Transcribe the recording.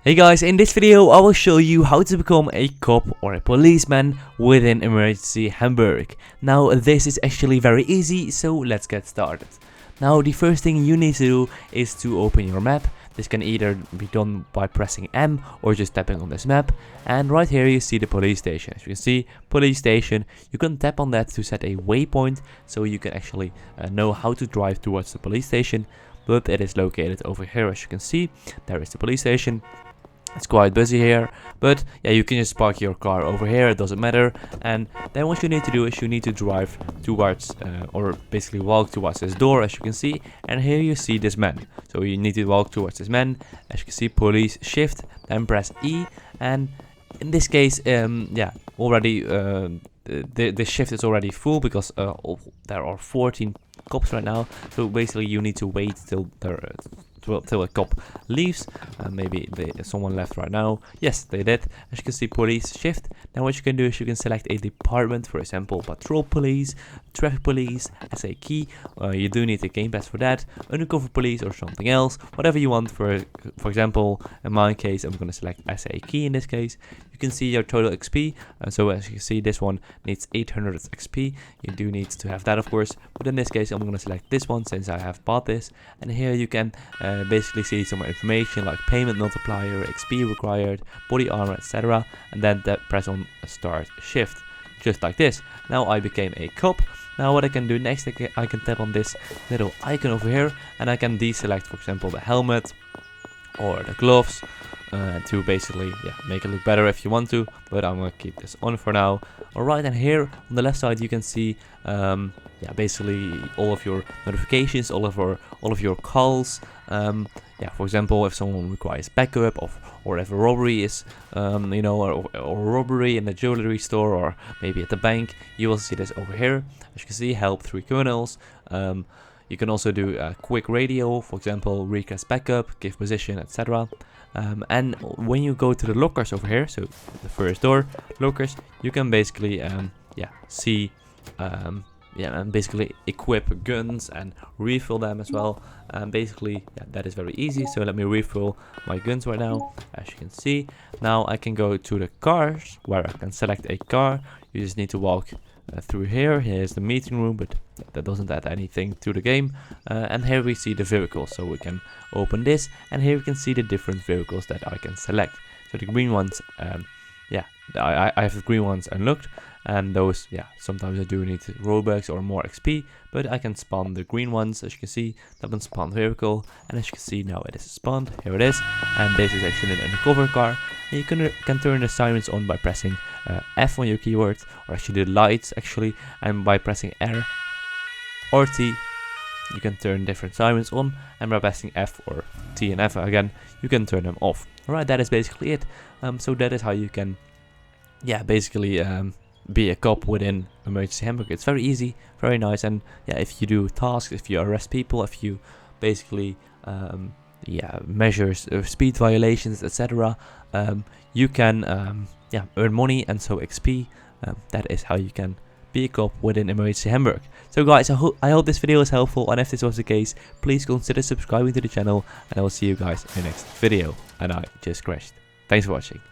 Hey guys, in this video I will show you how to become a cop or a policeman within Emergency Hamburg. Now this is actually very easy, so let's get started. Now the first thing you need to do is to open your map. This can either be done by pressing M or just tapping on this map. And right here you see the police station. As you can see, police station, you can tap on that to set a waypoint so you can actually know how to drive towards the police station. But it is located over here. As you can see, there is the police station. It's quite busy here, but yeah, you can just park your car over here, it doesn't matter. And then what you need to do is you need to drive towards or basically walk towards this door, as you can see. And here you see this man, so you need to walk towards this man. As you can see, police shift, then press E. And in this case, yeah, already the shift is already full because there are 14 cops right now. So basically you need to wait till there till a cop leaves. Maybe someone left right now. Yes, they did. As you can see, police shift. Now what you can do is you can select a department, for example, patrol police, traffic police, SA key. You do need a game pass for that. Undercover police or something else, whatever you want. For example, in my case, I'm going to select SA key in this case. You can see your total XP. So as you can see, this one needs 800 XP. You do need to have that, of course. But in this case, I'm going to select this one since I have bought this. And here you can basically see some more information like payment multiplier, XP required, body armor, etc. And then press on start shift, just like this. Now I became a cop. Now what I can do next, I can tap on this little icon over here and I can deselect, for example, the helmet or the gloves to basically make it look better if you want to, but I'm gonna keep this on for now. Alright, and here on the left side you can see basically all of your notifications, all of your calls. For example, if someone requires backup or if a robbery is or a robbery in a jewelry store or maybe at the bank, you will see this over here. As you can see, help 3 criminals. You can also do a quick radio, for example, request backup, give position, etc. And when you go to the lockers over here, so the first door, lockers, you can basically see and basically equip guns and refill them as well. Basically, that is very easy. So let me refill my guns right now. As you can see, now I can go to the cars where I can select a car. You just need to walk through here. Here's the meeting room, but that doesn't add anything to the game. And here we see the vehicles, so we can open this, and here we can see the different vehicles that I can select. So the green ones, I have the green ones unlocked, and those, sometimes I do need Robux or more XP, but I can spawn the green ones. As you can see, that one spawned vehicle, and as you can see now it is spawned. Here it is, and this is actually an undercover car. And you can turn the sirens on by pressing F on your keyboard, or actually the lights actually, and by pressing R or T you can turn different sirens on, and by pressing F or T and F again you can turn them off. Alright, that is basically it. So that is how you can basically be a cop within Emergency Hamburg. It's very easy, very nice, and if you do tasks, if you arrest people, if you basically measure speed violations, etc., you can earn money and so XP. That is how you can be a cop within Emergency Hamburg. So guys, I hope this video was helpful, and if this was the case, please consider subscribing to the channel, and I will see you guys in the next video. And I just crashed. Thanks for watching.